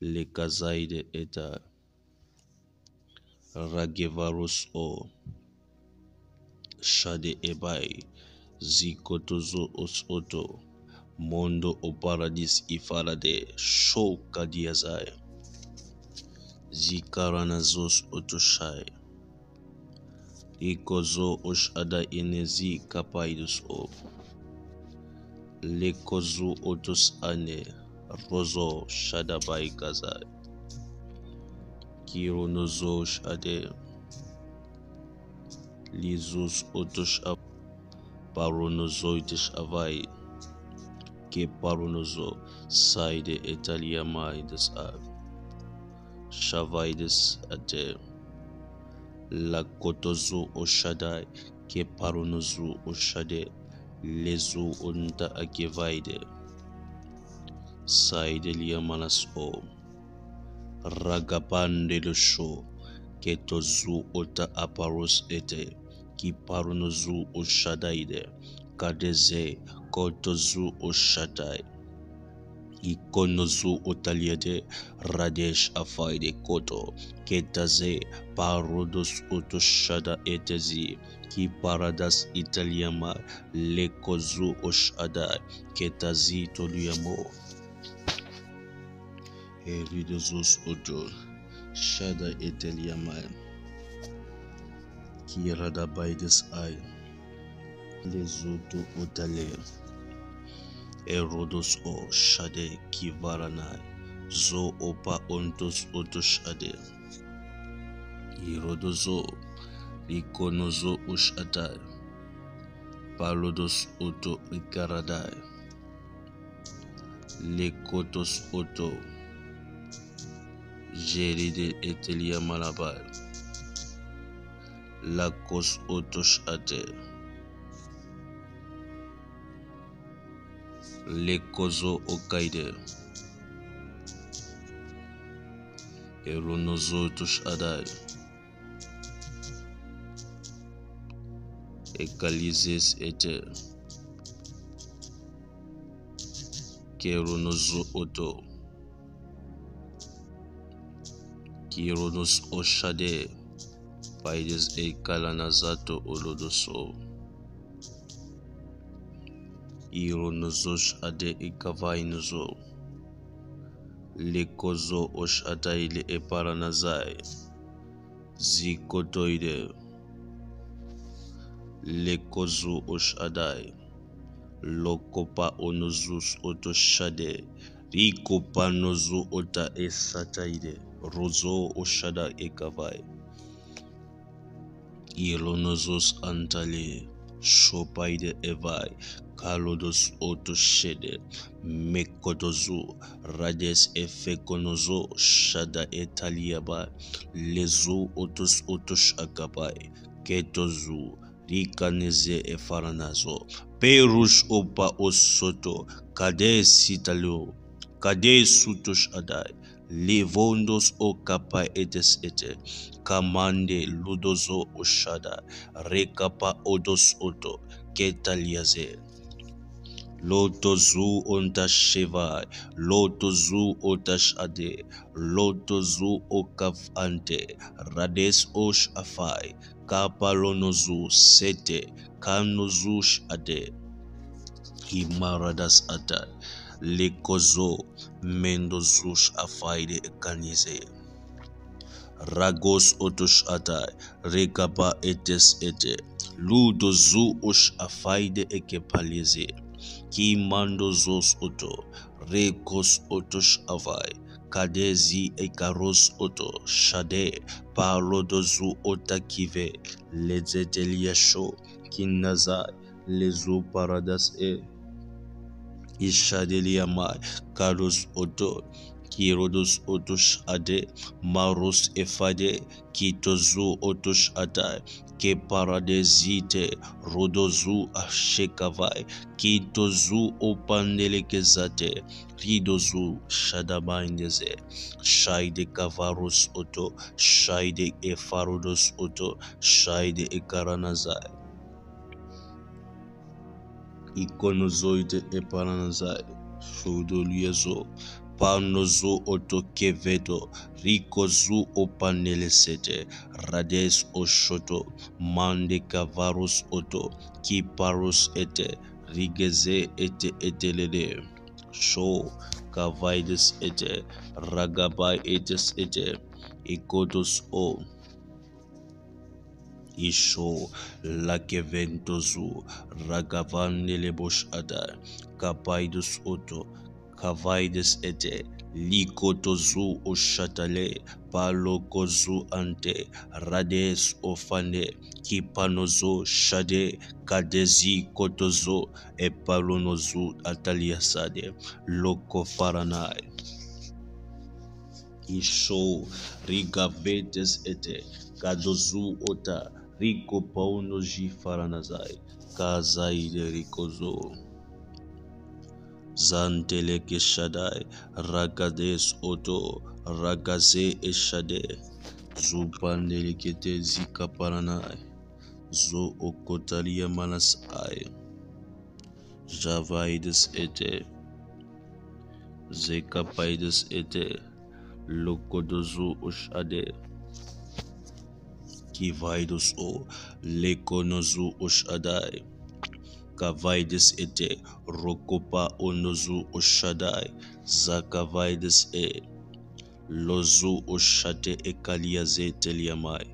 lekazaide eta ragevarus o shade ebai zikotozo os oto mondo o paradis ifarade shoka diazai zikaranazos otoshai ikozo osh ada inezi kapaidus o lekozu otos ane rozo shadabai kazai kironozo shade lizus otosh paronozoitish avai ke paronozo saide etaliamaides av shavaides ate la kotozu oshadai ke paronozu oshade lezu unta akevaide saide liamanas o ragapande lo sho ketozu ota aparos ete ki paronozu oshadaide kadeze kotozu oshatai ikonozu otaliade radesh afaide koto ketaze parodos otoshada etezi ki paradas italiama lekozu oshada ketazi toluyamo eridozus oto shada italiama ki radabaides ai lezoto otale erodos o shade kivaranai zo opa ontos otoshade irodozo ikonozo ushatai palodos oto ikaradai lekotos oto jeride etelia malabai lakos otoshate lekozo okaide eronozo toshadai ekalizes ete keronozo oto kironos oshade paides ekalanazato olodoso ironozosh ade ikavainozo lekozo oshataile eparanazai zikotoide lekozo oshadai lokopa onozus otoshade rikopa nozo ota esataide rozo oshada ekavai ironozos antale shopaide evai kalodos otoshede mekotozu rades efekonozo shada etaliaba lezo otos otosh akabai ketozu rikaneze efaranazo perush opa osoto kades sitalo kades sutosh adai levondos o kapa etes ete kamande ludozo oshada rekapa odos oto ketaliaze lotozu ontashevai lotozu otash ade lotozu okav ante rades osh afai kapalonozu sete kanozush ade himaradas ata lekozo mendozush afaide kanize ragos otosh atai rekapa etes ete ludozu osh afaide ekepalize ki mandozos oto rekos otosh avai kadezi ekaros oto shade parodozu otakive lezeteliasho kinazai lezu paradas ishadelia mai karos oto kirodos otosh ade maros efade kitozu otosh atai ke paradezite rodozu ashekavai kitozu opandelekezate ridozu shadabaindeze shaide kavaros oto shaide efarodos oto shaide ekaranazai ikonozoide eparanazai Shodoliezo Panozu oto kevedo, rikozu opanelesete, rades oshoto, mande kavarus oto, kiparus ete, rigeze ete etelede, show kavaides ete, ragabai etes ete, ikotos o, isho lakeventozu, ragavanelebosh ada, kapaidus oto, kavaides ete, likotozu oshatale, palokozu ante, rades ofane, kipanozo shade, kadezi kotozo, epalonozu ataliasade, loko faranai. Isho rigavetes ete, kadozu ota, riko paunoji faranazai, kazaide rikozo. Zanteleke Shaddai, Ragades Oto, Ragaze Eshade, Zupandelikete Zika Paranai, Zo Okotalia Manasai, Javaides Ete, Zekapaides Ete, Lokodozu Oshade, Kivaidos O, Lekonozu Oshadai, Kavaides ete, rokopa onozu oshadai, zakavaides e, lozu oshate ekaliaze teliamai,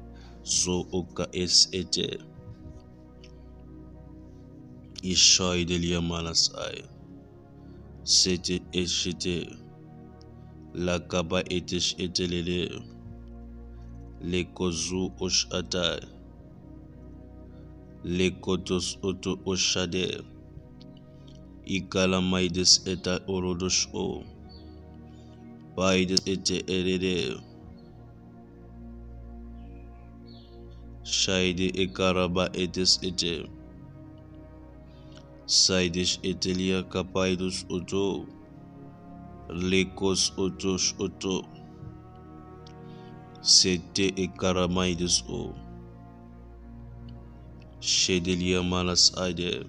zo oka es ete, ishai deliamanasai, sete eshete, lakaba etesh etelele, lekozu oshatai, lekotos oto oshade, Ikalamaides eta orodos o, Paides ete erede, Shaide ekaraba etes ete, Saidish etelia kapaidus oto, Lekos otos oto, Sete ekaramaides o, Shedelia malas aide,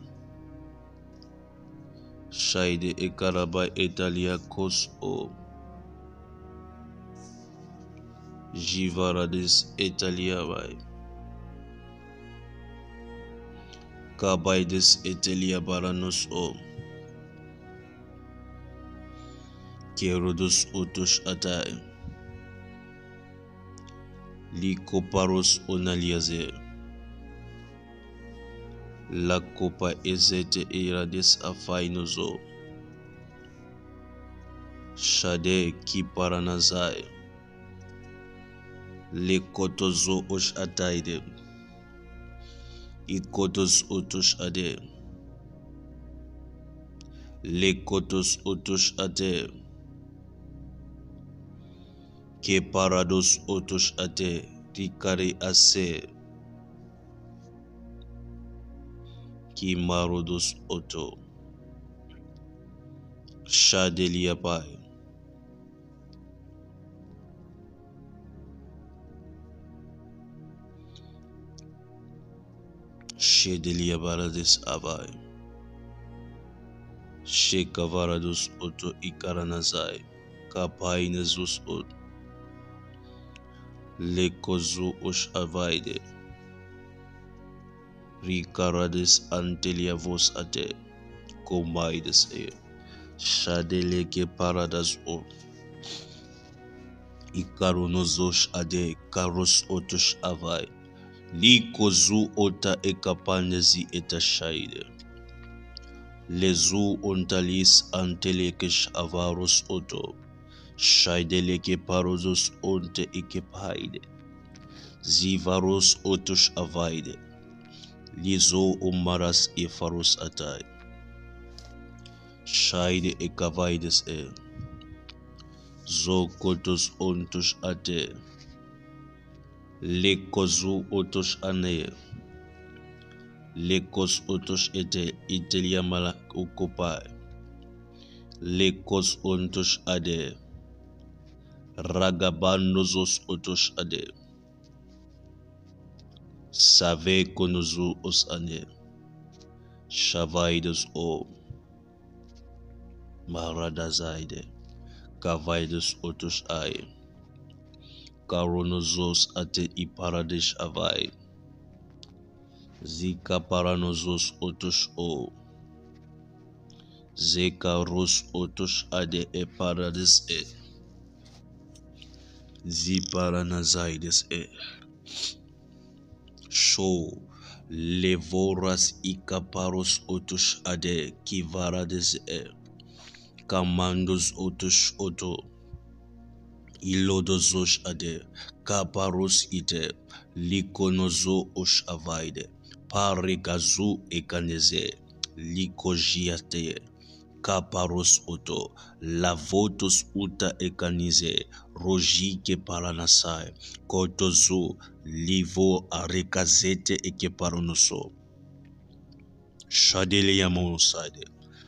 Shaide ekaraba etalia kos o, Jivaradis etalia vai, Kabaides etelia baranos o, Kerodus otos atai, Likoparos onaliaze, La copa ezete irades afainozo, Shade kiparanazai, Le kotozo osh ataide, Ikotos otosh ade, Le kotos otosh ate, Ke parados otosh ate, Rikari ase, Ki marodos oto, Shadelia pai, Shedelia barades avai, Shekavarados oto ikaranazai, Kapainezus ot, Lekozu osh avaide, Ricarades antelia vos ate, Komaides e, Shadeleke paradas o, Ikaronozosh ade, Karos otosh avai, Likozu ota ekapanezi etashaide, Lezu ontalis antelekesh avaros oto, Shaideleke parosos onte ekepaide, Zivaros otosh avaide, Lizo umaras efaros atai, Shaide ekavaides e, Zo kotos ontosh ate, Lekozu otosh ane, Lekos otosh ete itelia mala ukopai, Lekos ontosh ade, Ragabanozos otosh ade, Save konozu os ane, Shavaidos o, Maradazaide, Kavaides otus ai. Karonozos ate iparadish avai. Zika paranozos otus o. Zeka ros otus ade e paradis e. Ziparanazaides e. Show levoras ikaparos otus ade kivarades e. Kamandos otus oto. Ilodozos ade. Kaparos ite. Likonozo osh avaide. Parikazu ekaneze. Likojiate. Kaparos oto. Lavotos uta ekanize. Rojike paranasai. Kotozo. Livo arekazete ekeparonoso. Shadele yamonsade.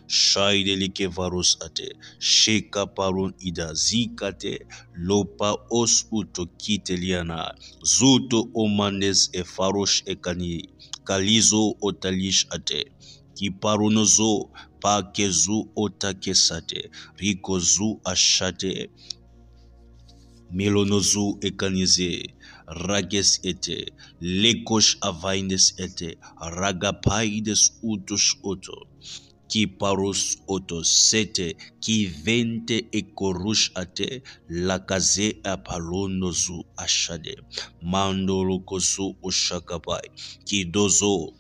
Shaidele kevaros ate. Sheka paron ida zikate. Lopa os uto kiteliana. Zuto omanes e farosh ekani. Kalizo otalish ate. Kiparonozo pakezu otakesate. Rikozu ashate. Melonozu ekanize. Rages ete. Lekosh avaindes ete. Ragapaides utus oto. Kiparos oto sete. Kivente ekorush ate. Lakaze apalonozu ashade. Mandorokozu oshakapai. Kidozo.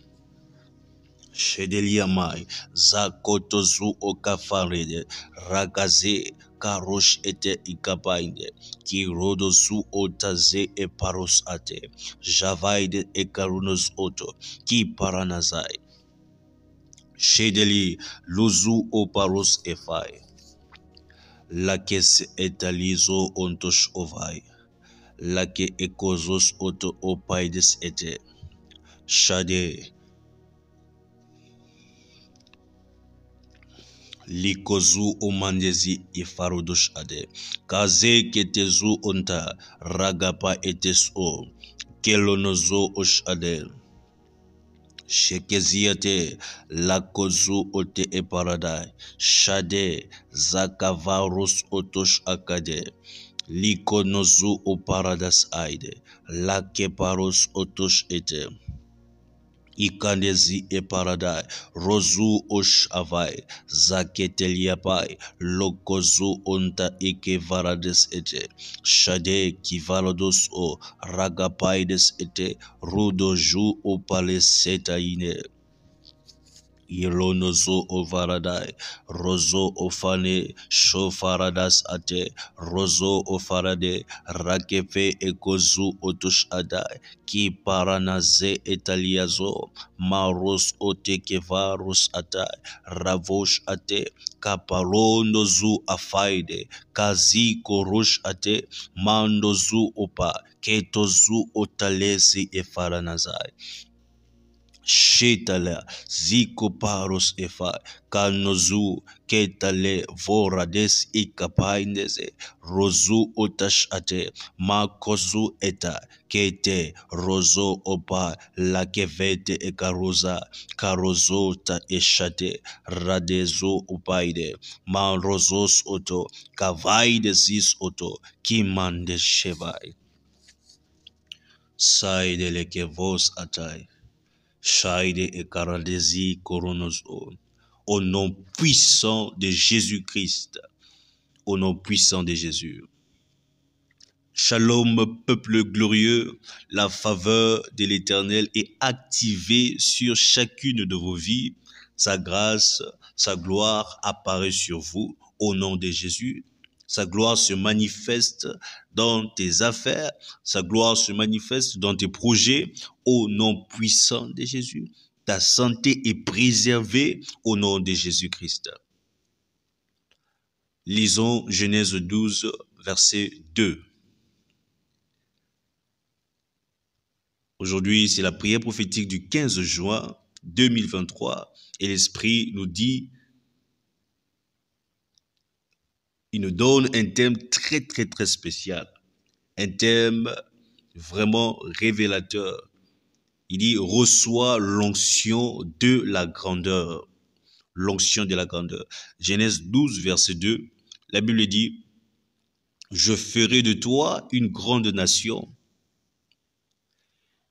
Shedeliamai, Zakotozu okafarede, Ragaze, Karosh ete ikapainde, Kirodozu otaze e paros ate, Javaide e karunos oto, Ki paranazai, Shedeli, Luzu o paros efai, Lakes etalizo ontosh ovai, Lake ekozos oto opaides ete, Shade, Likozu omandezi ifarodosh ade. Kaze ketezu onta ragapa etes o. Kelonozo osh ade. Shekeziate lakozu ote e paradai. Shade zakavaros otosh akade. Likonozu o paradas aide. Lakeparos otosh ete. Ikandezi e paradai, rozu osh avai, zaketeliapai, lokozu onta ike varades ete, shade kivalodos o, ragapaides ete, rudoju o paleseta ine. Ilonozo ovaradai, rozo ofane, shofaradas ate, rozo ofarade, rakefe ekozu otush adai, ki paranaze etaliazo, maros otekevarus atai, ravosh ate, kaparonozu afaide, kazi korosh ate, mandozu opa, ketozu otalesi efaranazai. Shetala ziko paros efa kanozu ketale vorades ikapaindeze rozu otash ate makozu eta kete rozo opa lakevete ekaroza karozo ta eshate radezo upaide man rozos oto kavaide zis oto kimande shevai saide lekevos atai. Shaide et Karadesi Koronos au nom puissant de Jésus-Christ, au nom puissant de Jésus. Shalom, peuple glorieux, la faveur de l'Éternel est activée sur chacune de vos vies. Sa grâce, sa gloire apparaît sur vous au nom de Jésus. Sa gloire se manifeste dans tes affaires. Sa gloire se manifeste dans tes projets au nom puissant de Jésus. Ta santé est préservée au nom de Jésus-Christ. Lisons Genèse 12, verset 2. Aujourd'hui, c'est la prière prophétique du 15 juin 2023 et l'Esprit nous dit, il nous donne un thème très spécial, un thème vraiment révélateur. Il dit, reçois l'onction de la grandeur. L'onction de la grandeur. Genèse 12, verset 2, la Bible dit, Je ferai de toi une grande nation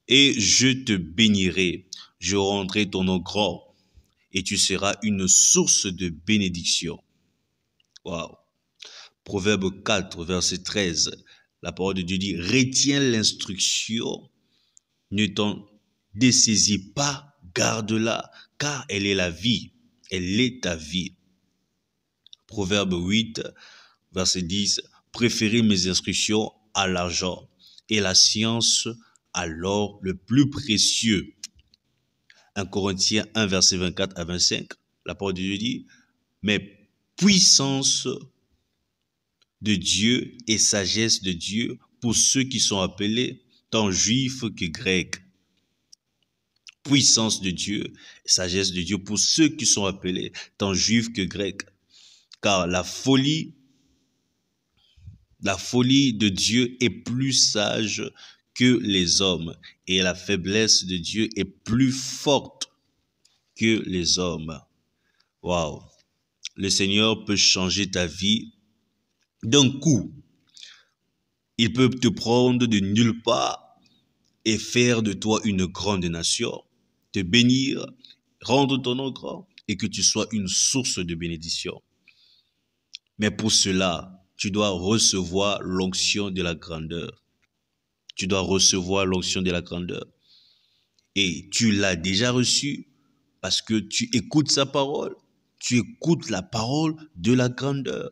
et je te bénirai. Je rendrai ton nom grand et tu seras une source de bénédiction. Waouh. Proverbe 4, verset 13. La parole de Dieu dit, retiens l'instruction, ne t'en dessaisis pas, garde-la, car elle est la vie, elle est ta vie. Proverbe 8, verset 10, préférez mes instructions à l'argent et la science à l'or le plus précieux. 1 Corinthiens 1, verset 24 à 25, la parole de Dieu dit, mais puissance de Dieu et sagesse de Dieu pour ceux qui sont appelés, tant juifs que grecs. Puissance de Dieu et sagesse de Dieu pour ceux qui sont appelés, tant juifs que grecs. Car la folie de Dieu est plus sage que les hommes et la faiblesse de Dieu est plus forte que les hommes. Waouh! Le Seigneur peut changer ta vie d'un coup. Il peut te prendre de nulle part et faire de toi une grande nation, te bénir, rendre ton nom grand et que tu sois une source de bénédiction. Mais pour cela, tu dois recevoir l'onction de la grandeur. Tu dois recevoir l'onction de la grandeur. Et tu l'as déjà reçu parce que tu écoutes sa parole. Tu écoutes la parole de la grandeur.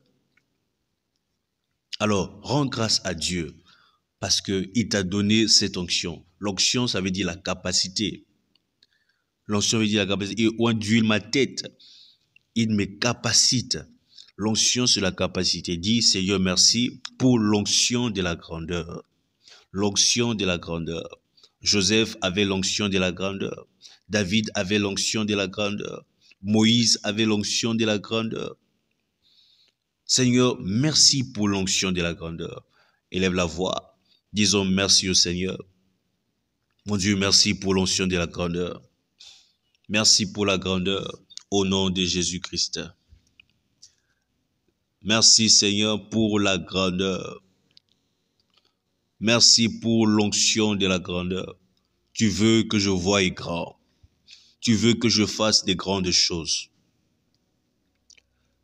Alors, rends grâce à Dieu parce qu'il t'a donné cette onction. L'onction, ça veut dire la capacité. L'onction veut dire la capacité. Et on d'huile ma tête, il me capacite. L'onction, c'est la capacité. Dis, Seigneur, merci pour l'onction de la grandeur. L'onction de la grandeur. Joseph avait l'onction de la grandeur. David avait l'onction de la grandeur. Moïse avait l'onction de la grandeur. Seigneur, merci pour l'onction de la grandeur. Élève la voix. Disons merci au Seigneur. Mon Dieu, merci pour l'onction de la grandeur. Merci pour la grandeur au nom de Jésus-Christ. Merci Seigneur pour la grandeur. Merci pour l'onction de la grandeur. Tu veux que je voie grand. Tu veux que je fasse des grandes choses.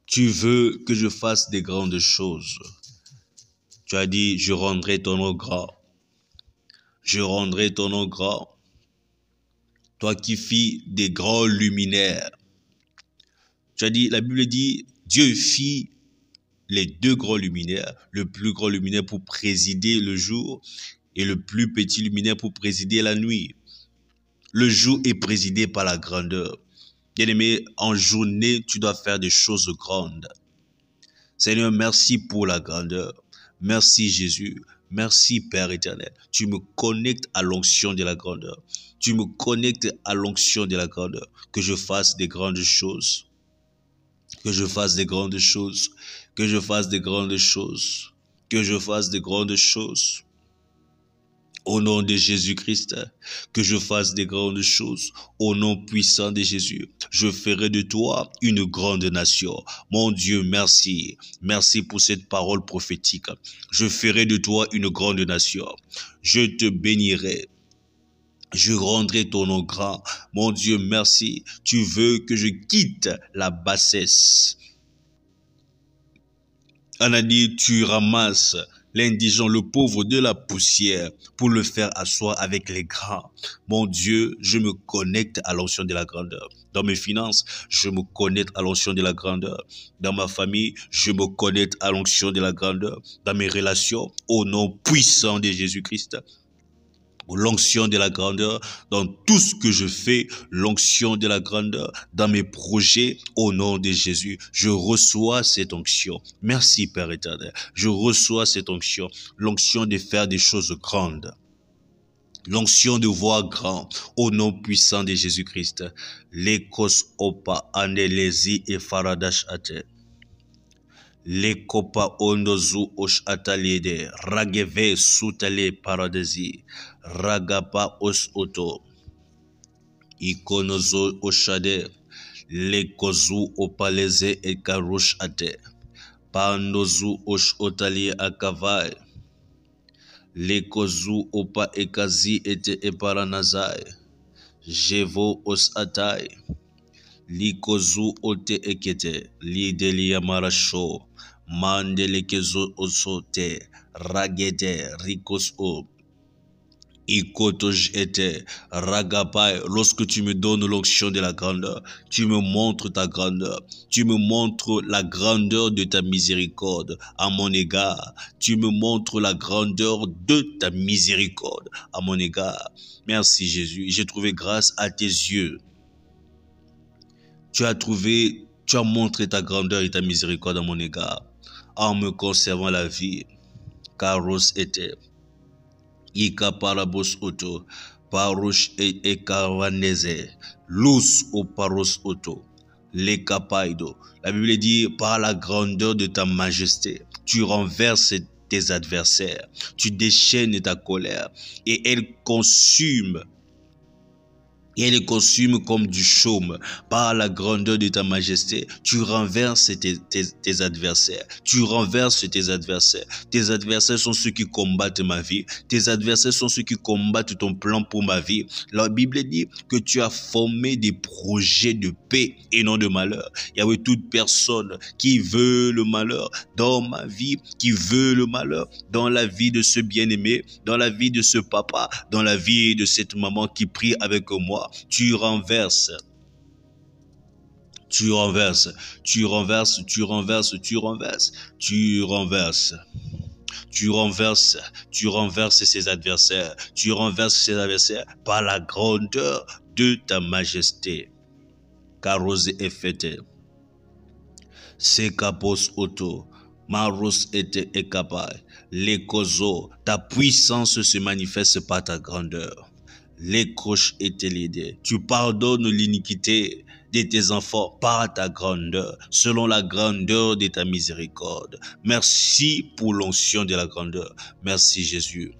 Tu veux que je fasse des grandes choses. Tu as dit, je rendrai ton nom grand. Je rendrai ton nom grand. Toi qui fis des grands luminaires. Tu as dit, la Bible dit, Dieu fit les deux grands luminaires, le plus grand luminaire pour présider le jour et le plus petit luminaire pour présider la nuit. Le jour est présidé par la grandeur. Bien-aimé, en journée, tu dois faire des choses grandes. Seigneur, merci pour la grandeur. Merci Jésus. Merci Père éternel. Tu me connectes à l'onction de la grandeur. Tu me connectes à l'onction de la grandeur. Que je fasse des grandes choses. Que je fasse des grandes choses. Que je fasse des grandes choses. Que je fasse des grandes choses. Au nom de Jésus-Christ, que je fasse des grandes choses. Au nom puissant de Jésus, je ferai de toi une grande nation. Mon Dieu, merci. Merci pour cette parole prophétique. Je ferai de toi une grande nation. Je te bénirai. Je rendrai ton nom grand. Mon Dieu, merci. Tu veux que je quitte la bassesse. On a dit, tu ramasses l'indigent, le pauvre de la poussière pour le faire asseoir avec les grands. Mon Dieu, je me connecte à l'onction de la grandeur. Dans mes finances, je me connecte à l'onction de la grandeur. Dans ma famille, je me connecte à l'onction de la grandeur. Dans mes relations, au nom puissant de Jésus-Christ. L'onction de la grandeur dans tout ce que je fais, l'onction de la grandeur dans mes projets, au nom de Jésus, je reçois cette onction. Merci Père éternel, je reçois cette onction, l'onction de faire des choses grandes. L'onction de voir grand, au nom puissant de Jésus-Christ. Lekos opa anelezi et faradash ate. Le kopa ondozu osh ataliede, rageve sutale paradesi, ragapa os oto, ikonozo oshade, le kozu opaleze et karush ate. Pandozu osh otali akavai. Lekozu opa ekazi ete eparanazai. Jevo os atai. Likozu ote ekete. Lidelia marasho. Mandelekezo osote. Ragete rikos o. Ikotoj était ragapai. Lorsque tu me donnes l'onction de la grandeur, tu me montres ta grandeur. Tu me montres la grandeur de ta miséricorde à mon égard. Tu me montres la grandeur de ta miséricorde à mon égard. Merci Jésus. J'ai trouvé grâce à tes yeux. Tu as montré ta grandeur et ta miséricorde à mon égard en me conservant la vie. Karos était. Ika parabos auto, parouche et cavanese, lus au paros auto, les capaido. La Bible dit, par la grandeur de ta majesté, tu renverses tes adversaires, tu déchaînes ta colère, et elle consume comme du chaume. Par la grandeur de ta majesté, tu renverses tes adversaires. Tu renverses tes adversaires. Tes adversaires sont ceux qui combattent ma vie. Tes adversaires sont ceux qui combattent ton plan pour ma vie. La Bible dit que tu as formé des projets de paix et non de malheur. Yahweh, toute personne qui veut le malheur dans ma vie, qui veut le malheur dans la vie de ce bien-aimé, dans la vie de ce papa, dans la vie de cette maman qui prie avec moi, tu renverses, tu renverses, tu renverses, tu renverses, tu renverses, tu renverses. Tu renverses, tu renverses ses adversaires, tu renverses ses adversaires par la grandeur de ta majesté. Caros et fete, sekapos auto, maros ete ekapai, les kozo, ta puissance se manifeste par ta grandeur. Les croches étaient l'idée. Tu pardonnes l'iniquité de tes enfants par ta grandeur, selon la grandeur de ta miséricorde. Merci pour l'onction de la grandeur. Merci Jésus.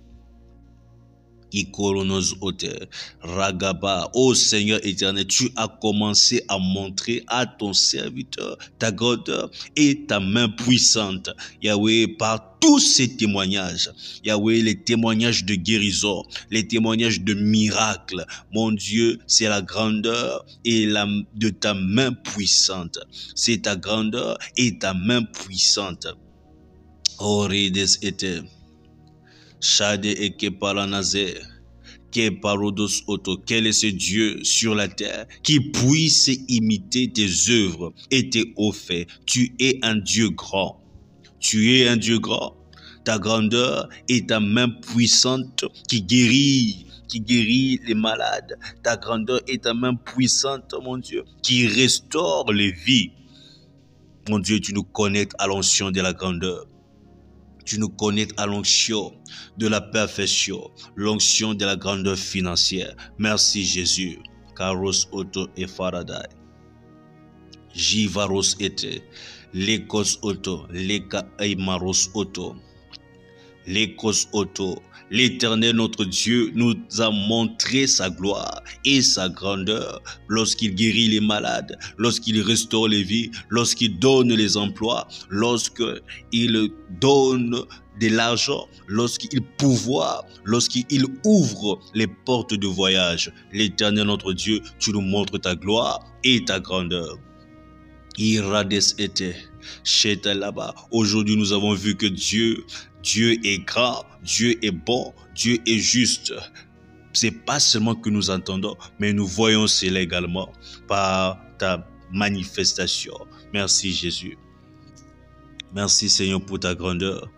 Ikoronos ote, Ragaba, ô Seigneur éternel, tu as commencé à montrer à ton serviteur ta grandeur et ta main puissante. Yahweh, par tous ces témoignages, Yahweh, les témoignages de guérison, les témoignages de miracles, mon Dieu, c'est la grandeur et de ta main puissante. C'est ta grandeur et ta main puissante. Orides était. Shade et Keparanazé, Keparodos Oto, quel est ce Dieu sur la terre qui puisse imiter tes œuvres et tes hauts faits? Tu es un Dieu grand. Tu es un Dieu grand. Ta grandeur et ta main puissante qui guérit les malades. Ta grandeur et ta main puissante, mon Dieu, qui restaure les vies. Mon Dieu, tu nous connectes à l'onction de la grandeur. Tu nous connectes à l'onction de la perfection, l'onction de la grandeur financière. Merci Jésus. Karos Auto et Faraday. Jivaros ete. Lekos Auto. Leka Eimaros Auto. Lekos Auto. L'Éternel, notre Dieu, nous a montré sa gloire et sa grandeur lorsqu'il guérit les malades, lorsqu'il restaure les vies, lorsqu'il donne les emplois, lorsqu'il donne de l'argent, lorsqu'il pouvoir, lorsqu'il ouvre les portes de voyage. L'Éternel, notre Dieu, tu nous montres ta gloire et ta grandeur. Irades était, Cheta là-bas. Aujourd'hui, nous avons vu que Dieu est grand, Dieu est bon, Dieu est juste. C'est pas seulement que nous entendons, mais nous voyons cela également par ta manifestation. Merci Jésus. Merci Seigneur pour ta grandeur.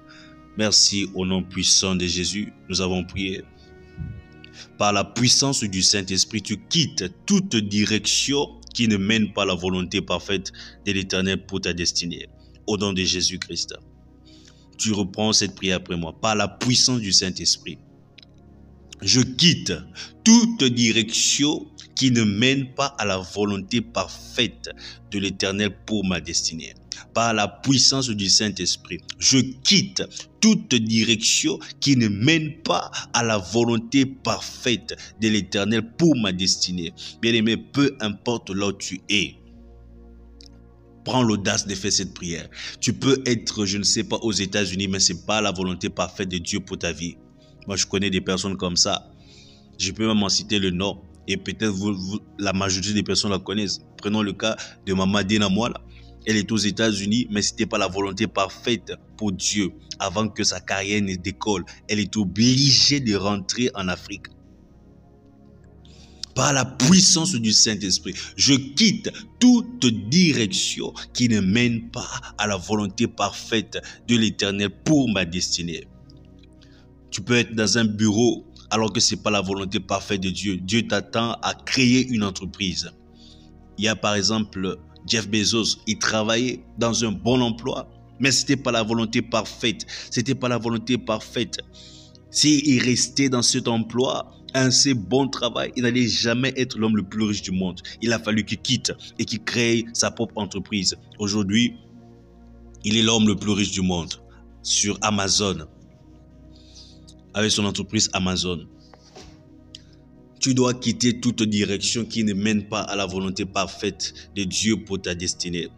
Merci au nom puissant de Jésus. Nous avons prié. Par la puissance du Saint-Esprit, tu quittes toute direction qui ne mène pas la volonté parfaite de l'Éternel pour ta destinée. Au nom de Jésus-Christ. Tu reprends cette prière après moi. Par la puissance du Saint-Esprit, je quitte toute direction qui ne mène pas à la volonté parfaite de l'Éternel pour ma destinée. Par la puissance du Saint-Esprit, je quitte toute direction qui ne mène pas à la volonté parfaite de l'Éternel pour ma destinée. Bien-aimé, peu importe là où tu es, Prends l'audace de faire cette prière. Tu peux être, je ne sais pas, aux États-Unis, mais ce n'est pas la volonté parfaite de Dieu pour ta vie. Moi, je connais des personnes comme ça. Je peux même en citer le nom. Et peut-être la majorité des personnes la connaissent. Prenons le cas de Maman Dina Moala. Elle est aux États-Unis, mais ce n'était pas la volonté parfaite pour Dieu. Avant que sa carrière ne décolle, elle est obligée de rentrer en Afrique. Par la puissance du Saint-Esprit, je quitte toute direction qui ne mène pas à la volonté parfaite de l'Éternel pour ma destinée. Tu peux être dans un bureau alors que ce n'est pas la volonté parfaite de Dieu. Dieu t'attend à créer une entreprise. Il y a par exemple Jeff Bezos, il travaillait dans un bon emploi, mais ce n'était pas la volonté parfaite. C'était pas la volonté parfaite. S'il restait dans cet emploi, un si bon travail, il n'allait jamais être l'homme le plus riche du monde. Il a fallu qu'il quitte et qu'il crée sa propre entreprise. Aujourd'hui, il est l'homme le plus riche du monde sur Amazon, avec son entreprise Amazon. Tu dois quitter toute direction qui ne mène pas à la volonté parfaite de Dieu pour ta destinée.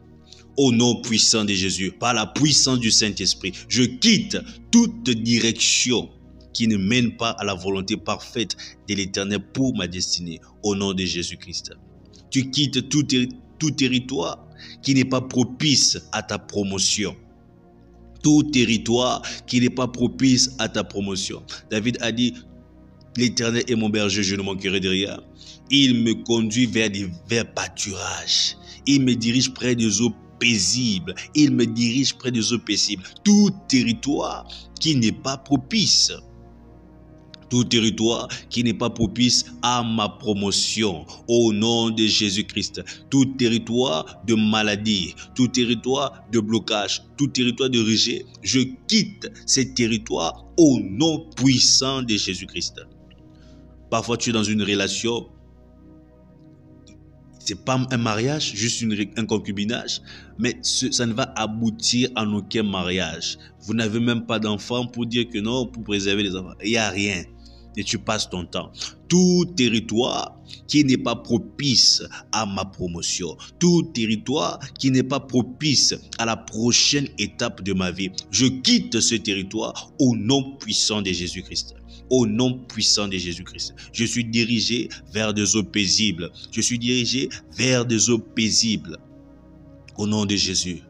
Au nom puissant de Jésus, par la puissance du Saint-Esprit, je quitte toute direction qui ne mène pas à la volonté parfaite de l'Éternel pour ma destinée, au nom de Jésus-Christ. Tu quittes tout territoire qui n'est pas propice à ta promotion. Tout territoire qui n'est pas propice à ta promotion. David a dit, l'Éternel est mon berger, je ne manquerai de rien. Il me conduit vers des verts pâturages. Il me dirige près des eaux paisibles. Il me dirige près des eaux paisibles. Tout territoire qui n'est pas propice. Tout territoire qui n'est pas propice à ma promotion, au nom de Jésus-Christ. Tout territoire de maladie, tout territoire de blocage, tout territoire de rejet, je quitte ces territoires au nom puissant de Jésus-Christ. Parfois, tu es dans une relation, ce n'est pas un mariage, juste un concubinage, mais ça ne va aboutir à aucun mariage. Vous n'avez même pas d'enfants pour dire que non, pour préserver les enfants. Il n'y a rien. Et tu passes ton temps. Tout territoire qui n'est pas propice à ma promotion, tout territoire qui n'est pas propice à la prochaine étape de ma vie, je quitte ce territoire au nom puissant de Jésus-Christ. Au nom puissant de Jésus-Christ. Je suis dirigé vers des eaux paisibles. Je suis dirigé vers des eaux paisibles. Au nom de Jésus.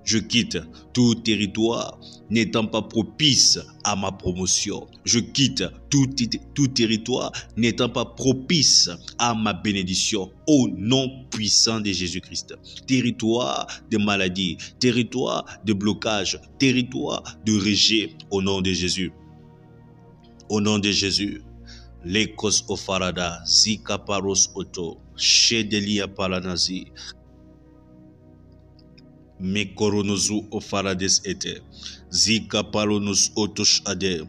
Je quitte tout territoire n'étant pas propice à ma promotion. Je quitte tout territoire n'étant pas propice à ma bénédiction. Au nom puissant de Jésus-Christ. Territoire de maladie, territoire de blocage, territoire de rejet. Au nom de Jésus. Au nom de Jésus. Lekos ofarada, zika paros oto, shedelia paranazi. Mekoronozu ofarades ete, zika palonus otosh ade.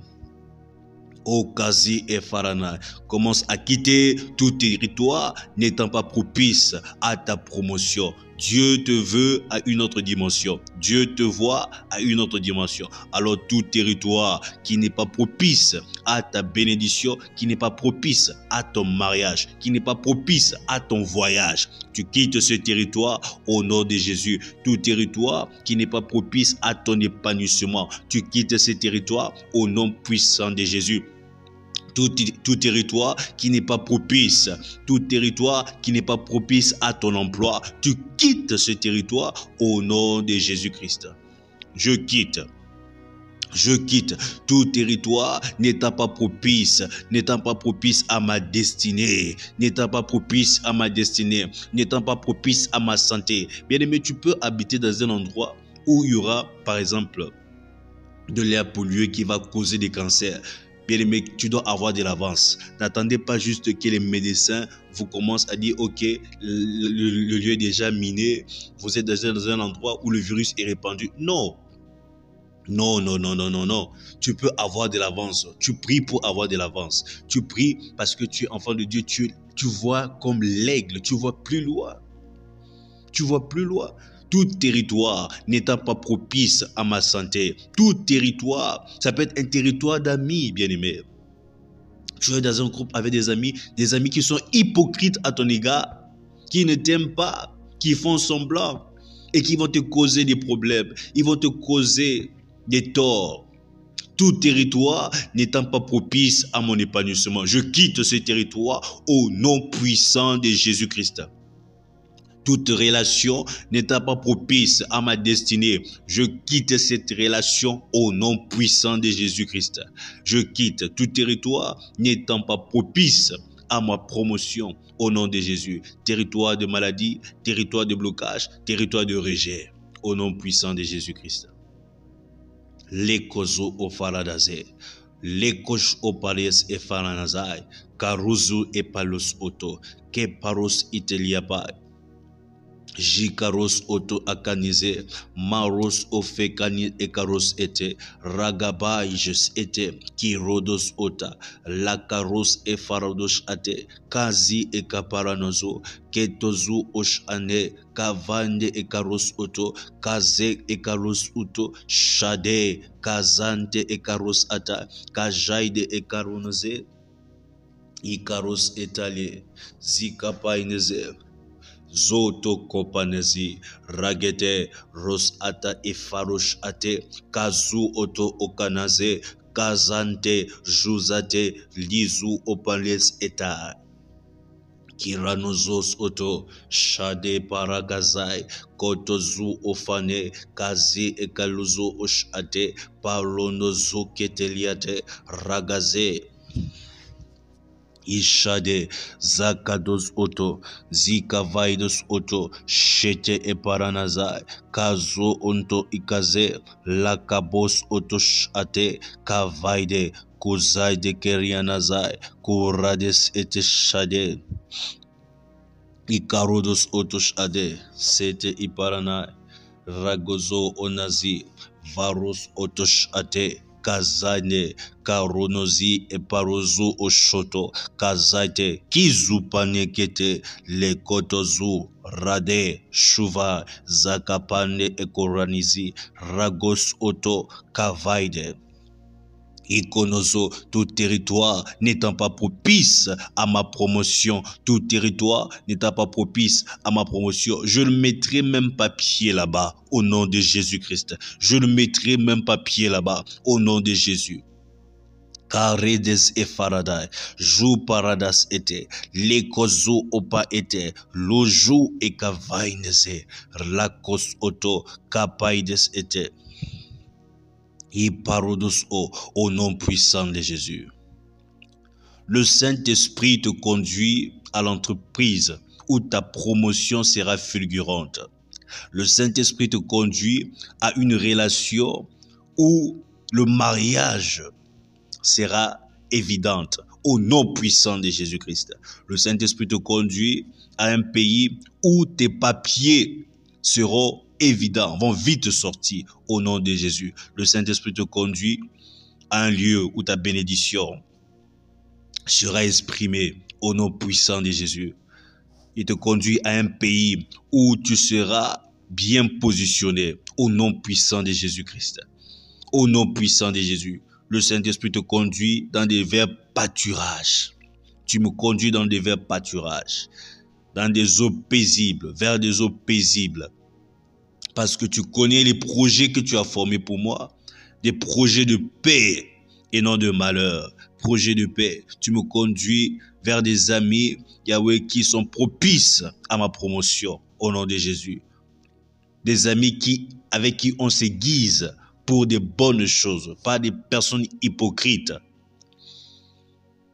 Okazi et Farana, commence à quitter tout territoire n'étant pas propice à ta promotion. Dieu te veut à une autre dimension. Dieu te voit à une autre dimension. Alors tout territoire qui n'est pas propice à ta bénédiction, qui n'est pas propice à ton mariage, qui n'est pas propice à ton voyage, tu quittes ce territoire au nom de Jésus. Tout territoire qui n'est pas propice à ton épanouissement, tu quittes ce territoire au nom puissant de Jésus. Tout territoire qui n'est pas propice, tout territoire qui n'est pas propice à ton emploi, tu quittes ce territoire au nom de Jésus-Christ. Je quitte tout territoire n'étant pas propice à ma destinée, n'étant pas propice à ma destinée, n'étant pas propice à ma santé. Bien-aimé, tu peux habiter dans un endroit où il y aura, par exemple, de l'air pollué qui va causer des cancers. Bien-aimé, tu dois avoir de l'avance. N'attendez pas juste que les médecins vous commencent à dire « Ok, le lieu est déjà miné, vous êtes dans un endroit où le virus est répandu. » Non. Non. Tu peux avoir de l'avance. Tu pries pour avoir de l'avance. Tu pries parce que tu es enfant de Dieu. Tu vois comme l'aigle. Tu vois plus loin. Tout territoire n'étant pas propice à ma santé, tout territoire, ça peut être un territoire d'amis, bien-aimés. Tu es dans un groupe avec des amis qui sont hypocrites à ton égard, qui ne t'aiment pas, qui font semblant. et qui vont te causer des problèmes, ils vont te causer des torts. Tout territoire n'étant pas propice à mon épanouissement, je quitte ce territoire au nom puissant de Jésus-Christ. Toute relation n'étant pas propice à ma destinée, je quitte cette relation au nom puissant de Jésus-Christ. Je quitte tout territoire n'étant pas propice à ma promotion au nom de Jésus. Territoire de maladie, territoire de blocage, territoire de rejet au nom puissant de Jésus-Christ. Lekozo o faradaze, lekosh o pares e faranazai, karuzu e palos oto, ke paros iteliapai. Jikaros auto akanize, maros ofekani ekaros ete, ragabajes ete, kirodos ota, lakaros e farados ate, kazi e kaparanozo, ketozu osh ane, kavande ekaros oto, kaze ekaros uto, shade, kazante ekaros ata, kajaide ekaronoze, ikaros etale, zikapaineze, Zoto kopanezi, ragete, ros ata efarosh ate, kazu oto okanaze, kazante, juzate, lizu opales eta. Kiranozos oto, shade paragazai, kotozu ofane, kazi ekaluzo osh ate, palonozo keteliate, ragaze. Ishade, Zakados Oto, Zika Vaidos Oto, Shete e Paranazai, Kazo Onto Ikaze, Lakabos Oto Shate, Kavaide, Kuzaide Kerianazai, Kurades ete Shade, Ikarodos Oto Shade, Sete Iparanai, Ragozo Onazi, Varos Oto Shate, Kazane, Karonozi e Parozu Oshoto, Kazate, Kizupanekete, Lekotozu, Rade, Shuva, Zakapane e Koranizi, Ragos Oto, Kavaide. Ikonozo, tout territoire n'étant pas propice à ma promotion, tout territoire n'étant pas propice à ma promotion, je ne mettrai même pas pied là-bas au nom de Jésus-Christ. Je ne mettrai même pas pied là-bas au nom de Jésus. Karedes e faradai, jou paradas ete, lekozo opa ete, loju e kavainese, lakos oto, kapaides ete. Au nom puissant de Jésus. Le Saint-Esprit te conduit à l'entreprise où ta promotion sera fulgurante. Le Saint-Esprit te conduit à une relation où le mariage sera évidente au nom puissant de Jésus-Christ. Le Saint-Esprit te conduit à un pays où tes papiers seront évidents, vont vite sortir au nom de Jésus. Le Saint-Esprit te conduit à un lieu où ta bénédiction sera exprimée au nom puissant de Jésus. Il te conduit à un pays où tu seras bien positionné au nom puissant de Jésus-Christ. Au nom puissant de Jésus. Le Saint-Esprit te conduit dans des verts pâturages. Tu me conduis dans des verts pâturages, dans des eaux paisibles, vers des eaux paisibles. Parce que tu connais les projets que tu as formés pour moi, des projets de paix et non de malheur. Projets de paix. Tu me conduis vers des amis, Yahweh, qui sont propices à ma promotion au nom de Jésus. Des amis avec qui on se guise pour des bonnes choses, pas des personnes hypocrites.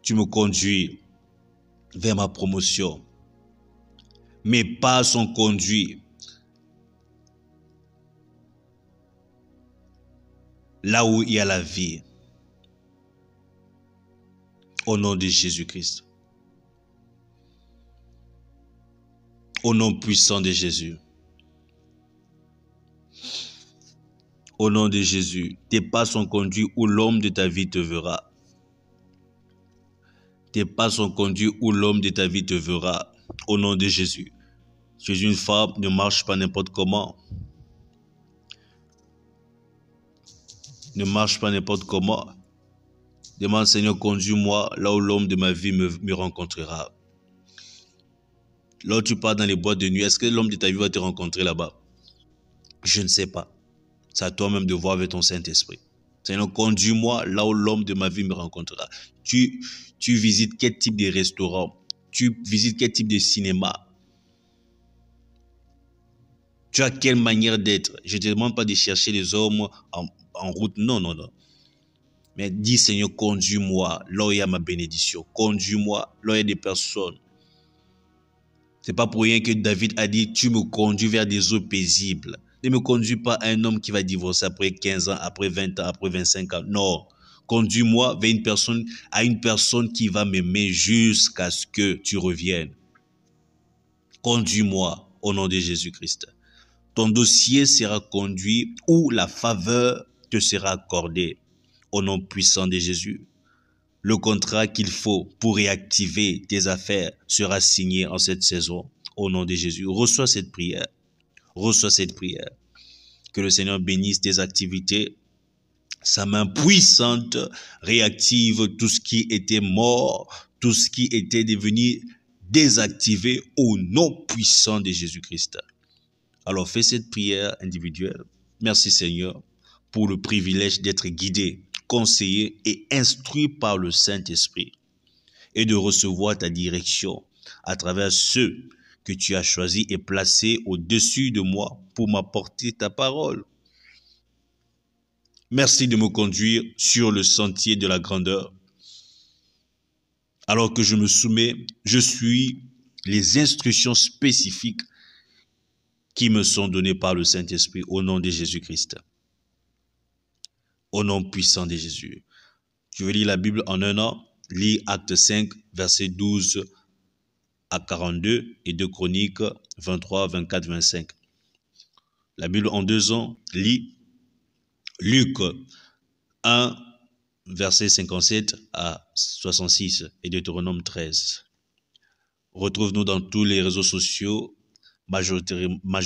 Tu me conduis vers ma promotion. Mes pas sont conduits là où il y a la vie. Au nom de Jésus-Christ. Au nom puissant de Jésus. Au nom de Jésus, tes pas sont conduits où l'homme de ta vie te verra. Tes pas sont conduits où l'homme de ta vie te verra. Au nom de Jésus. Tu es une femme, ne marche pas n'importe comment. Ne marche pas n'importe comment. Demande, Seigneur, conduis-moi là où l'homme de ma vie me rencontrera. Là où tu pars dans les boîtes de nuit, est-ce que l'homme de ta vie va te rencontrer là-bas? Je ne sais pas. C'est à toi-même de voir avec ton Saint-Esprit. Seigneur, conduis-moi là où l'homme de ma vie me rencontrera. Tu, tu visites quel type de restaurant? Tu visites quel type de cinéma? Tu as quelle manière d'être? Je ne te demande pas de chercher les hommes en route. Non, non, non. Mais dis, Seigneur, conduis-moi là où il y a ma bénédiction. Conduis-moi là où il y a des personnes. C'est pas pour rien que David a dit, tu me conduis vers des eaux paisibles. Ne me conduis pas à un homme qui va divorcer après 15 ans, après 20 ans, après 25 ans. Non. Conduis-moi vers une personne qui va m'aimer jusqu'à ce que tu reviennes. Conduis-moi au nom de Jésus-Christ. Ton dossier sera conduit où la faveur te sera accordée au nom puissant de Jésus. Le contrat qu'il faut pour réactiver tes affaires sera signé en cette saison au nom de Jésus. Reçois cette prière. Reçois cette prière. Que le Seigneur bénisse tes activités. Sa main puissante réactive tout ce qui était mort, tout ce qui était devenu désactivé au nom puissant de Jésus-Christ. Alors fais cette prière individuelle. Merci Seigneur pour le privilège d'être guidé, conseillé et instruit par le Saint-Esprit et de recevoir ta direction à travers ceux que tu as choisis et placés au-dessus de moi pour m'apporter ta parole. Merci de me conduire sur le sentier de la grandeur. Alors que je me soumets, je suis les instructions spécifiques qui me sont données par le Saint-Esprit au nom de Jésus-Christ. Au nom puissant de Jésus. Je vais lire la Bible en un an. Lis Acte 5, versets 12 à 42 et 2 Chroniques 23, 24, 25. La Bible en 2 ans. Lis Luc 1, versets 57 à 66 et Deutéronome 13. Retrouve-nous dans tous les réseaux sociaux, majoritairement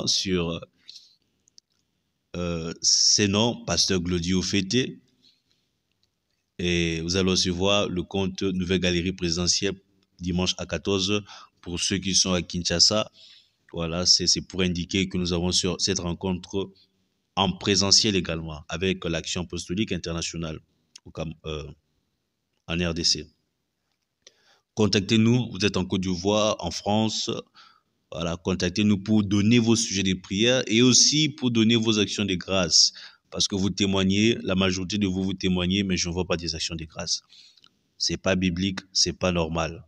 sur ces noms, Pasteur Glody Ofete. Et vous allez aussi voir le compte Nouvelle Galerie Présidentielle dimanche à 14h pour ceux qui sont à Kinshasa. Voilà, c'est pour indiquer que nous avons sur cette rencontre en présentiel également avec l'Action Apostolique Internationale en RDC. Contactez-nous, vous êtes en Côte d'Ivoire, en France. Voilà, contactez-nous pour donner vos sujets de prière et aussi pour donner vos actions de grâce. Parce que vous témoignez, la majorité de vous témoignez, mais je ne vois pas des actions de grâce. C'est pas biblique, c'est pas normal.